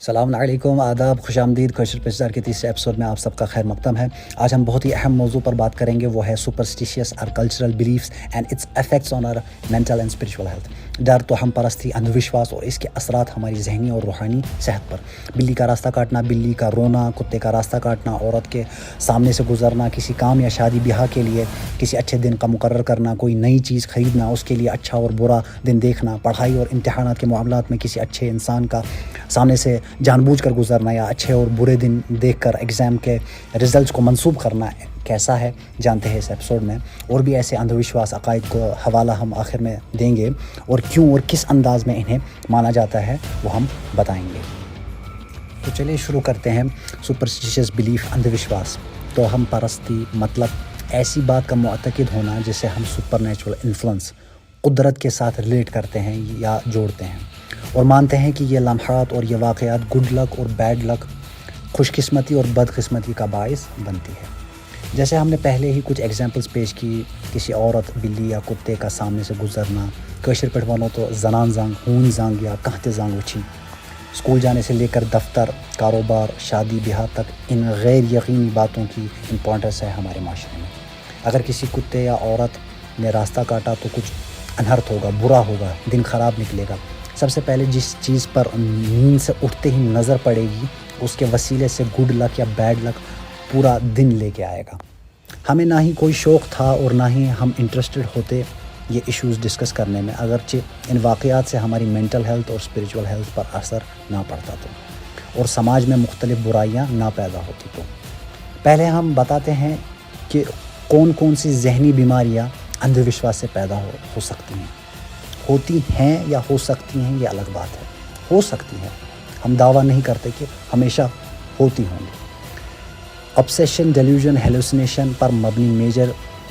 السلام علیکم، آداب، خوش آمدید کوشر پیشدار کے تیسرے ایپیسوڈ میں آپ سب کا خیر مقدم ہے۔ آج ہم بہت ہی اہم موضوع پر بات کریں گے، وہ ہے سپرسٹیشیس اور cultural beliefs and its effects on our mental and spiritual health. ڈر، توہم پرستی، اندھ وشواس اور اس کے اثرات ہماری ذہنی اور روحانی صحت پر۔ بلی کا راستہ کاٹنا، بلی کا رونا، کتے کا راستہ کاٹنا، عورت کے سامنے سے گزرنا، کسی کام یا شادی بیاہ کے لیے کسی اچھے دن کا مقرر کرنا، کوئی نئی چیز خریدنا، اس کے لیے اچھا اور برا دن دیکھنا، پڑھائی اور امتحانات کے معاملات میں کسی اچھے انسان کا سامنے سے جان بوجھ کر گزرنا یا اچھے اور برے دن دیکھ کر ایگزام کے رزلٹس کو منسوب کرنا کیسا ہے، جانتے ہیں اس ایپیسوڈ میں۔ اور بھی ایسے اندھ وشواس عقائد کو حوالہ ہم آخر میں دیں گے، اور کیوں اور کس انداز میں انہیں مانا جاتا ہے وہ ہم بتائیں گے۔ تو چلیے شروع کرتے ہیں۔ سپرسٹیشیس بلیف، اندھ وشواس، توہم پرستی مطلب ایسی بات کا معتقد ہونا جسے ہم سپر نیچرل انفلوئنس، قدرت کے ساتھ ریلیٹ کرتے ہیں یا جوڑتے ہیں، اور مانتے ہیں کہ یہ لمحات اور یہ واقعات گڈ لک اور بیڈ لک، خوش قسمتی اور بد قسمتی کا باعث بنتی ہے۔ جیسے ہم نے پہلے ہی کچھ ایگزامپلس پیش کی، کسی عورت، بلی یا کتے کا سامنے سے گزرنا، کٲشِر پٲٹھۍ وَنو تو زنان زنگ، ہوٗنۍ زنگ یا کانٛہہ تہِ زنگ وٕچھِنۍ، اسکول جانے سے لے کر دفتر، کاروبار، شادی بیاہ تک، ان غیر یقینی باتوں کی امپورٹنس ہے ہمارے معاشرے میں۔ اگر کسی کتے یا عورت نے راستہ کاٹا تو کچھ انہرت ہوگا، برا ہوگا، دن خراب نکلے گا۔ سب سے پہلے جس چیز پر نیند سے اٹھتے ہی نظر پڑے گی، اس کے وسیلے سے گڈ لک یا بیڈ لک پورا دن لے کے آئے گا۔ ہمیں نہ ہی کوئی شوق تھا اور نہ ہی ہم انٹرسٹڈ ہوتے یہ ایشوز ڈسکس کرنے میں، اگرچہ ان واقعات سے ہماری مینٹل ہیلتھ اور اسپریچول ہیلتھ پر اثر نہ پڑتا تو، اور سماج میں مختلف برائیاں نہ پیدا ہوتی تو۔ پہلے ہم بتاتے ہیں کہ کون کون سی ذہنی بیماریاں اندھ وشواس سے پیدا ہو سکتی ہیں، ہوتی ہیں یا ہو سکتی ہیں، یہ الگ بات ہے۔ ہو سکتی ہیں، ہم دعویٰ نہیں کرتے کہ ہمیشہ ہوتی ہوں گی۔ obsession، delusion، hallucination پر مبنی major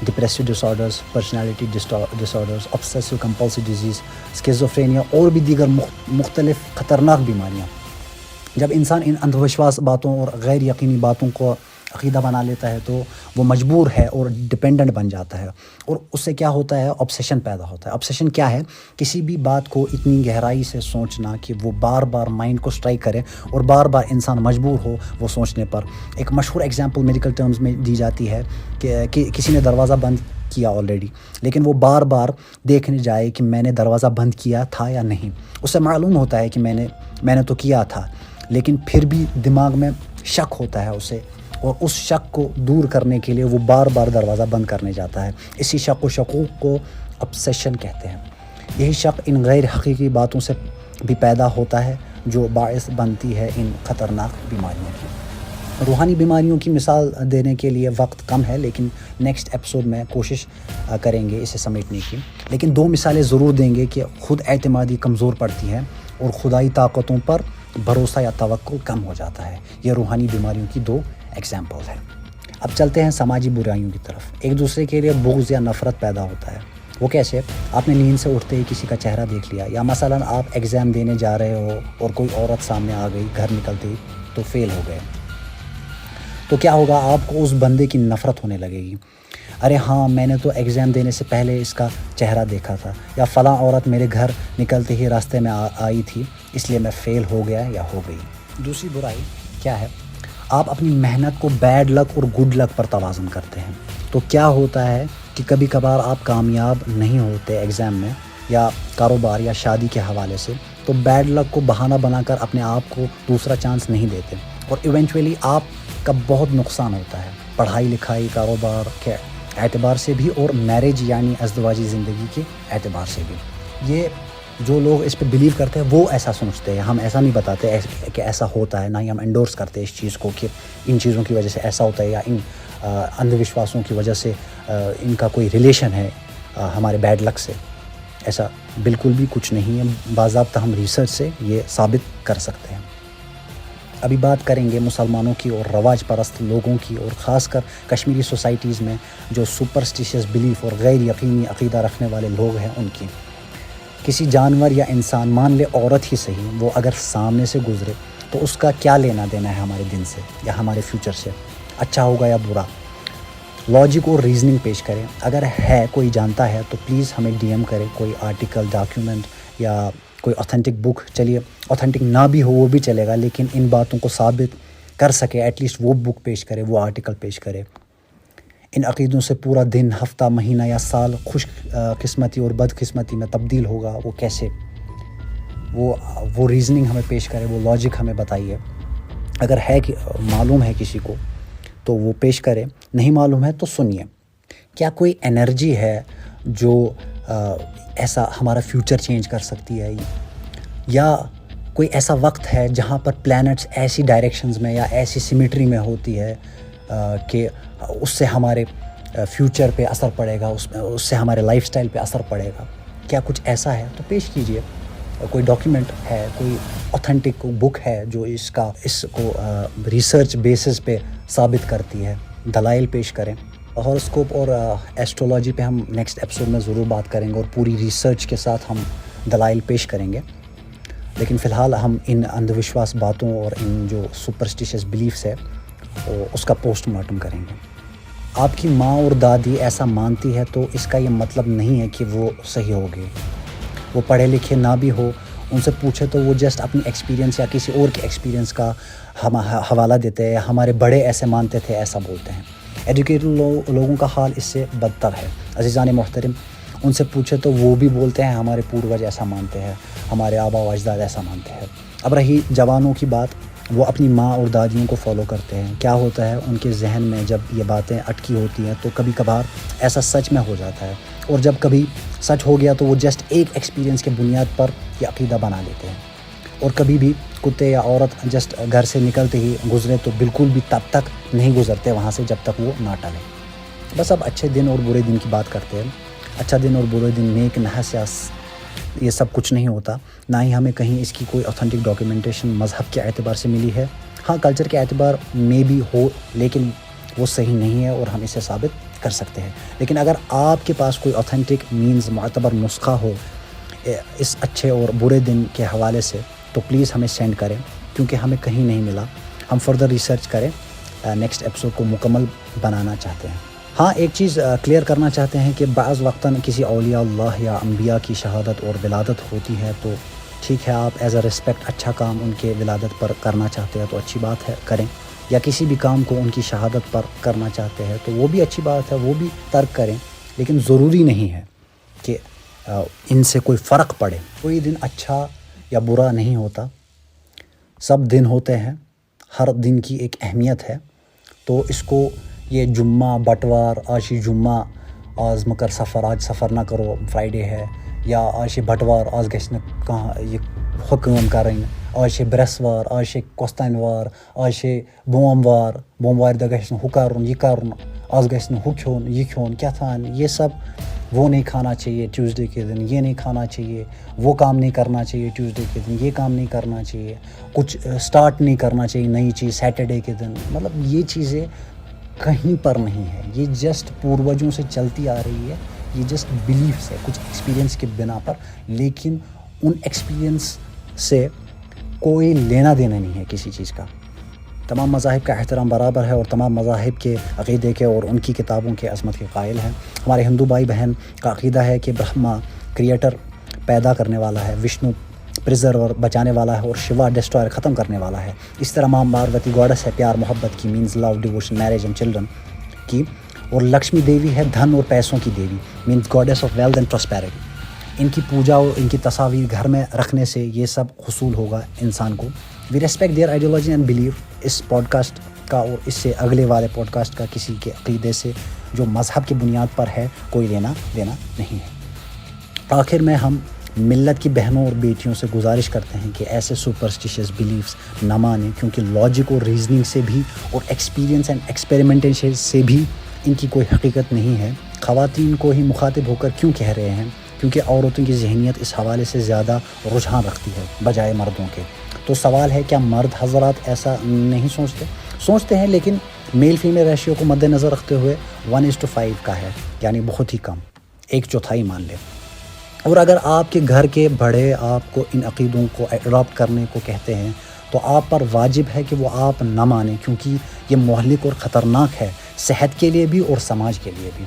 depressive disorders, personality disorders, obsessive compulsive disease، schizophrenia اور بھی دیگر مختلف خطرناک بیماریاں۔ جب انسان ان اندھ وشواس باتوں اور غیر یقینی باتوں کو عقیدہ بنا لیتا ہے تو وہ مجبور ہے اور ڈپینڈنٹ بن جاتا ہے، اور اس سے کیا ہوتا ہے، obsession پیدا ہوتا ہے۔ obsession کیا ہے؟ کسی بھی بات کو اتنی گہرائی سے سوچنا کہ وہ بار بار مائنڈ کو اسٹرائک کرے اور بار بار انسان مجبور ہو وہ سوچنے پر۔ ایک مشہور ایگزامپل میڈیکل ٹرمز میں دی جاتی ہے کہ کسی نے دروازہ بند کیا آلریڈی، لیکن وہ بار بار دیکھنے جائے کہ میں نے دروازہ بند کیا تھا یا نہیں۔ اس سے معلوم ہوتا ہے کہ میں نے تو کیا تھا، لیکن پھر بھی دماغ میں شک ہوتا ہے اسے، اور اس شک کو دور کرنے کے لیے وہ بار بار دروازہ بند کرنے جاتا ہے۔ اسی شک و شکوک کو obsession کہتے ہیں۔ یہی شک ان غیر حقیقی باتوں سے بھی پیدا ہوتا ہے جو باعث بنتی ہے ان خطرناک بیماریوں کی۔ روحانی بیماریوں کی مثال دینے کے لیے وقت کم ہے، لیکن نیکسٹ ایپیسوڈ میں کوشش کریں گے اسے سمیٹنے کی، لیکن دو مثالیں ضرور دیں گے کہ خود اعتمادی کمزور پڑتی ہے اور خدائی طاقتوں پر بھروسہ یا توکل کم ہو جاتا ہے۔ یہ روحانی بیماریوں کی دو ایگزامپل ہے۔ اب چلتے ہیں سماجی برائیوں کی طرف۔ ایک دوسرے کے لیے بغض یا نفرت پیدا ہوتا ہے۔ وہ کیسے؟ آپ نے نیند سے اٹھتے ہی کسی کا چہرہ دیکھ لیا، یا مثلاً آپ ایگزام دینے جا رہے ہو اور کوئی عورت سامنے آ گئی، گھر نکلتے ہی تو فیل ہو گئے، تو کیا ہوگا؟ آپ کو اس بندے کی نفرت ہونے لگے گی۔ ارے ہاں، میں نے تو ایگزام دینے سے پہلے اس کا چہرہ دیکھا تھا، یا فلاں عورت میرے گھر نکلتے ہی راستے میں آئی تھی، اس لیے میں فیل ہو گیا یا ہو گئی۔ دوسری برائی کیا ہے؟ آپ اپنی محنت کو بیڈ لک اور گڈ لک پر توازن کرتے ہیں۔ تو کیا ہوتا ہے کہ کبھی کبھار آپ کامیاب نہیں ہوتے ایگزام میں یا کاروبار یا شادی کے حوالے سے، تو بیڈ لک کو بہانہ بنا کر اپنے آپ کو دوسرا چانس نہیں دیتے، اور ایونچولی آپ کا بہت نقصان ہوتا ہے، پڑھائی لکھائی، کاروبار کے اعتبار سے بھی، اور میرج یعنی ازدواجی زندگی کے اعتبار سے بھی۔ یہ جو لوگ اس پہ بلیو کرتے ہیں وہ ایسا سوچتے ہیں، ہم ایسا نہیں بتاتے کہ ایسا ہوتا ہے، نہ ہی ہم انڈورس کرتے اس چیز کو کہ ان چیزوں کی وجہ سے ایسا ہوتا ہے، یا ان اندھ وشواسوں کی وجہ سے ان کا کوئی ریلیشن ہے ہمارے بیڈ لک سے۔ ایسا بالکل بھی کچھ نہیں ہے، باضابطہ ہم ریسرچ سے یہ ثابت کر سکتے ہیں۔ ابھی بات کریں گے مسلمانوں کی اور رواج پرست لوگوں کی، اور خاص کر کشمیری سوسائٹیز میں جو سپرسٹیشیس بلیف اور غیر یقینی عقیدہ رکھنے والے لوگ ہیں ان کی۔ کسی جانور یا انسان، مان لے عورت ہی صحیح، وہ اگر سامنے سے گزرے تو اس کا کیا لینا دینا ہے ہمارے دن سے یا ہمارے فیوچر سے، اچھا ہوگا یا برا؟ لاجک اور ریزننگ پیش کریں۔ اگر ہے کوئی جانتا ہے تو پلیز ہمیں ڈی ایم کرے، کوئی آرٹیکل، ڈاکیومنٹ یا کوئی اوتھینٹک بک، چلیے اوتھینٹک نہ بھی ہو وہ بھی چلے گا، لیکن ان باتوں کو ثابت کر سکے، ایٹ لیسٹ وہ بک پیش کرے، وہ آرٹیکل پیش کرے۔ ان عقیدوں سے پورا دن، ہفتہ، مہینہ یا سال خوش قسمتی اور بد قسمتی میں تبدیل ہوگا، وہ کیسے، وہ ریزننگ ہمیں پیش کرے، وہ لاجک ہمیں بتائیے۔ اگر ہے کہ معلوم ہے کسی کو تو وہ پیش کرے، نہیں معلوم ہے تو سنیے۔ کیا کوئی انرجی ہے جو ایسا ہمارا فیوچر چینج کر سکتی ہے، یا کوئی ایسا وقت ہے جہاں پر پلینٹس ایسی ڈائریکشنز میں یا ایسی سیمیٹری میں ہوتی ہے کہ اس سے ہمارے فیوچر پہ اثر پڑے گا، اس سے ہمارے لائف سٹائل پہ اثر پڑے گا؟ کیا کچھ ایسا ہے تو پیش کیجئے۔ کوئی ڈاکیومنٹ ہے، کوئی اوتھینٹک بک ہے جو اس کو ریسرچ بیسس پہ ثابت کرتی ہے، دلائل پیش کریں۔ ہاروسکوپ اور ایسٹرولوجی پہ ہم نیکسٹ ایپیسوڈ میں ضرور بات کریں گے اور پوری ریسرچ کے ساتھ ہم دلائل پیش کریں گے، لیکن فی الحال ہم ان اندھ وشواس باتوں اور ان جو سپرسٹیشیس بلیفس ہے اس کا پوسٹ مارٹم کریں گے۔ آپ کی ماں اور دادی ایسا مانتی ہے تو اس کا یہ مطلب نہیں ہے کہ وہ صحیح ہوگی۔ وہ پڑھے لکھے نہ بھی ہو، ان سے پوچھے تو وہ جسٹ اپنی ایکسپیرینس یا کسی اور کے ایکسپیرینس کا حوالہ دیتے ہیں، ہمارے بڑے ایسے مانتے تھے، ایسا بولتے ہیں۔ ایجوکیٹڈ لوگوں کا حال اس سے بدتر ہے۔ عزیزان محترم، ان سے پوچھے تو وہ بھی بولتے ہیں ہمارے پوروج ایسا مانتے ہیں، ہمارے آبا و اجداد ایسا مانتے ہیں۔ اب رہی جوانوں کی بات، وہ اپنی ماں اور دادیوں کو فالو کرتے ہیں۔ کیا ہوتا ہے ان کے ذہن میں جب یہ باتیں اٹکی ہوتی ہیں تو کبھی کبھار ایسا سچ میں ہو جاتا ہے، اور جب کبھی سچ ہو گیا تو وہ جسٹ ایک ایکسپیرینس کے بنیاد پر یہ عقیدہ بنا لیتے ہیں، اور کبھی بھی کتے یا عورت جسٹ گھر سے نکلتے ہی گزرے تو بالکل بھی تب تک نہیں گزرتے وہاں سے جب تک وہ نہ ٹلے۔ بس اب اچھے دن اور برے دن کی بات کرتے ہیں۔ اچھا دن اور برے دن، نیک نحس یا یہ سب کچھ نہیں ہوتا، نہ ہی ہمیں کہیں اس کی کوئی اوتھینٹک ڈاکیومنٹیشن مذہب کے اعتبار سے ملی ہے۔ ہاں کلچر کے اعتبار میں بھی ہو، لیکن وہ صحیح نہیں ہے اور ہم اسے ثابت کر سکتے ہیں۔ لیکن اگر آپ کے پاس کوئی اوتھینٹک مینز، معتبر نسخہ ہو اس اچھے اور برے دن کے حوالے سے تو پلیز ہمیں سینڈ کریں، کیونکہ ہمیں کہیں نہیں ملا۔ ہم فردر ریسرچ کریں، نیکسٹ ایپیسوڈ کو مکمل بنانا چاہتے ہیں۔ ہاں ایک چیز کلیئر کرنا چاہتے ہیں کہ بعض وقتاً کسی اولیاء اللہ یا انبیاء کی شہادت اور ولادت ہوتی ہے تو ٹھیک ہے، آپ ایز اے ریسپیکٹ اچھا کام ان کے ولادت پر کرنا چاہتے ہیں تو اچھی بات ہے، کریں، یا کسی بھی کام کو ان کی شہادت پر کرنا چاہتے ہیں تو وہ بھی اچھی بات ہے، وہ بھی ترک کریں، لیکن ضروری نہیں ہے کہ ان سے کوئی فرق پڑے۔ کوئی دن اچھا یا برا نہیں ہوتا، سب دن ہوتے ہیں، ہر دن کی ایک اہمیت ہے۔ تو اس کو یہ جمعہ بٹوار، آج یہ جمعہ، آج مکر سفر، آج سفر نہ کرو، فرائیڈے ہے، یا آج یہ بٹوار، آج گژھِ نہٕ کانٛہہ یہ حکم کَرٕنۍ، آج چھِ برٛٮ۪سوار، آج چھِ کۄستانہِ وار، آج چھِ بوموار، بوموارِ دۄہ گژھِ نہٕ ہُہ کَرُن، آج گژھِ نہٕ ہُہ کھیوٚن، یہِ کھیوٚن، کیٛاہ تھام، یہ سب وہ نہیں کھانا چاہیے ٹیوزڈے کے دن، یہ نہیں کھانا چاہیے، وہ کام نہیں کرنا چاہیے ٹیوزڈے کے دن، یہ کام نہیں کرنا چاہیے، کچھ اسٹارٹ نہیں کرنا چاہیے نئی چیز سیٹرڈے کے دن۔ مطلب یہ چیزیں کہیں پر نہیں ہے، یہ جسٹ پوروجوں سے چلتی آ رہی ہے، یہ جسٹ بلیفس ہے کچھ ایکسپیرینس کے بنا پر، لیکن ان ایکسپیرینس سے کوئی لینا دینا نہیں ہے کسی چیز کا۔ تمام مذاہب کا احترام برابر ہے اور تمام مذاہب کے عقیدے کے اور ان کی کتابوں کے عظمت کے قائل ہیں۔ ہمارے ہندو بھائی بہن کا عقیدہ ہے کہ برہما کریٹر، پیدا کرنے والا ہے، وشنو پریزرور، بچانے والا ہے، اور شیوا ڈسٹرائر، ختم کرنے والا ہے۔ اس طرح ماں پاروتی گاڈس ہے پیار محبت کی، means love, devotion, marriage and children کی، اور لکشمی دیوی ہے دھن اور پیسوں کی دیوی، means gods of wealth and prosperity. ان کی پوجا اور ان کی تصاویر گھر میں رکھنے سے یہ سب حصول ہوگا انسان کو۔ We respect their ideology and belief. اس پوڈ کاسٹ کا اور اس سے اگلے والے پوڈ کاسٹ کا کسی کے عقیدے سے جو مذہب کی بنیاد پر ہے کوئی لینا دینا نہیں ہے۔ آخر میں ہم ملت کی بہنوں اور بیٹیوں سے گزارش کرتے ہیں کہ ایسے سپرسٹیشیس بلیفس نہ مانیں، کیونکہ لاجک اور ریزننگ سے بھی اور ایکسپیرینس اینڈ ایکسپیریمنٹیشن سے بھی ان کی کوئی حقیقت نہیں ہے۔ خواتین کو ہی مخاطب ہو کر کیوں کہہ رہے ہیں؟ کیونکہ عورتوں کی ذہنیت اس حوالے سے زیادہ رجحان رکھتی ہے بجائے مردوں کے۔ تو سوال ہے، کیا مرد حضرات ایسا نہیں سوچتے ہیں، لیکن میل فیمیل ریشیو کو مد نظر رکھتے ہوئے 1:5 کا ہے، یعنی بہت ہی کم، 1/4 مان لیں۔ اور اگر آپ کے گھر کے بڑے آپ کو ان عقیدوں کو اڈاپٹ کرنے کو کہتے ہیں تو آپ پر واجب ہے کہ وہ آپ نہ مانیں، کیونکہ یہ مہلک اور خطرناک ہے، صحت کے لیے بھی اور سماج کے لیے بھی۔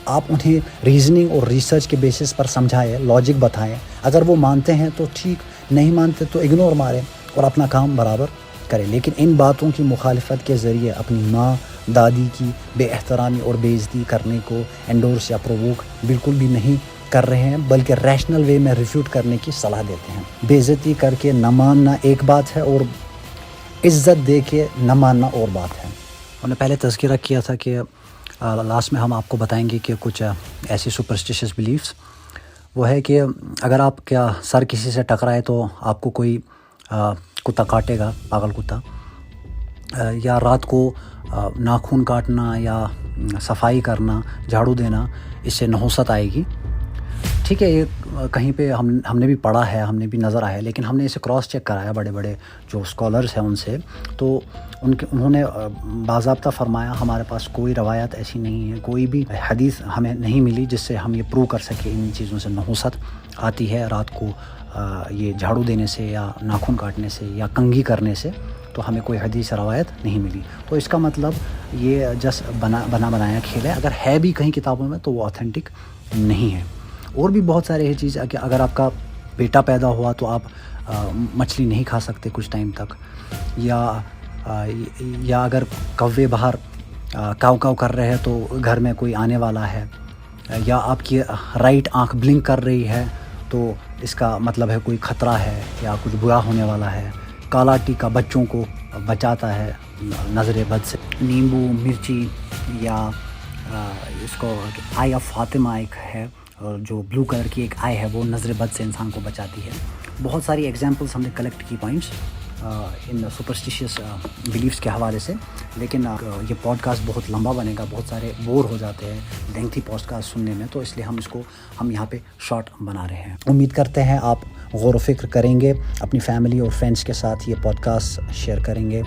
آپ انہیں ریزننگ اور ریسرچ کے بیسس پر سمجھائیں، لاجک بتائیں. اگر وہ مانتے ہیں تو ٹھیک، نہیں مانتے تو اگنور ماریں اور اپنا کام برابر کریں. لیکن ان باتوں کی مخالفت کے ذریعے اپنی ماں دادی کی بے احترامی اور بے عزتی کرنے کو انڈورس یا پرووک بالکل بھی نہیں کر رہے ہیں، بلکہ ریشنل وے میں ریفیوٹ کرنے کی صلاح دیتے ہیں. بے عزتی کر کے نہ ماننا ایک بات ہے اور عزت دے کے نہ ماننا اور بات ہے. ہم نے پہلے تذکرہ کیا تھا کہ لاسٹ میں ہم آپ کو بتائیں گے کہ کچھ ایسی سپرسٹیشیس بلیفس، وہ ہے کہ اگر آپ کیا سر کسی سے ٹکرائے تو آپ کو کوئی کتا کاٹے گا، پاگل کتا، یا رات کو ناخن کاٹنا یا صفائی کرنا، جھاڑو دینا، اس سے نحوست آئے گی. ٹھیک ہے، یہ کہیں پہ ہم نے بھی پڑھا ہے، ہم نے بھی نظر آیا، لیکن ہم نے اسے کراس چیک کرایا بڑے بڑے جو اسکالرس ہیں ان سے، تو انہوں نے باضابطہ فرمایا ہمارے پاس کوئی روایت ایسی نہیں ہے، کوئی بھی حدیث ہمیں نہیں ملی جس سے ہم یہ پروو کر سکیں ان چیزوں سے نحوست آتی ہے رات کو یہ جھاڑو دینے سے یا ناخن کاٹنے سے یا کنگھی کرنے سے. تو ہمیں کوئی حدیث روایت نہیں ملی. تو اس کا مطلب یہ جس بنایا کھیل ہے. اگر ہے بھی کہیں کتابوں میں تو وہ آتھینٹک نہیں ہے. اور بھی بہت سارے یہ چیز کہ اگر آپ کا بیٹا پیدا ہوا تو آپ مچھلی نہیں کھا سکتے کچھ ٹائم تک، یا اگر کوے باہر کاؤ کاؤ کر رہے ہیں تو گھر میں کوئی آنے والا ہے، یا آپ کی رائٹ آنکھ بلنک کر رہی ہے تو اس کا مطلب ہے کوئی خطرہ ہے یا کچھ برا ہونے والا ہے. کالا ٹیکا بچوں کو بچاتا ہے نظر بد سے. نیمبو مرچی یا اس کو آئی آف فاطمہ ایک ہے جو بلو کلر کی ایک آئی ہے، وہ نظر بد سے انسان کو بچاتی ہے. بہت ساری ایگزامپلس ہم نے کلیکٹ کی پوائنٹس ان سپرسٹیشیس بلیفس کے حوالے سے. لیکن یہ پوڈ کاسٹ بہت لمبا بنے گا، بہت سارے بور ہو جاتے ہیں لینتھی پوڈ کاسٹ سننے میں، تو اس لیے ہم یہاں پہ شارٹ بنا رہے ہیں. امید کرتے ہیں آپ غور و فکر کریں گے، اپنی فیملی اور فرینڈس کے ساتھ یہ پوڈ کاسٹ شیئر کریں گے.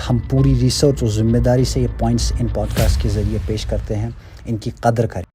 ہم پوری ریسرچ اور ذمہ داری سے یہ پوائنٹس ان پوڈ کاسٹ کے ذریعے پیش کرتے ہیں، ان کی قدر کریں.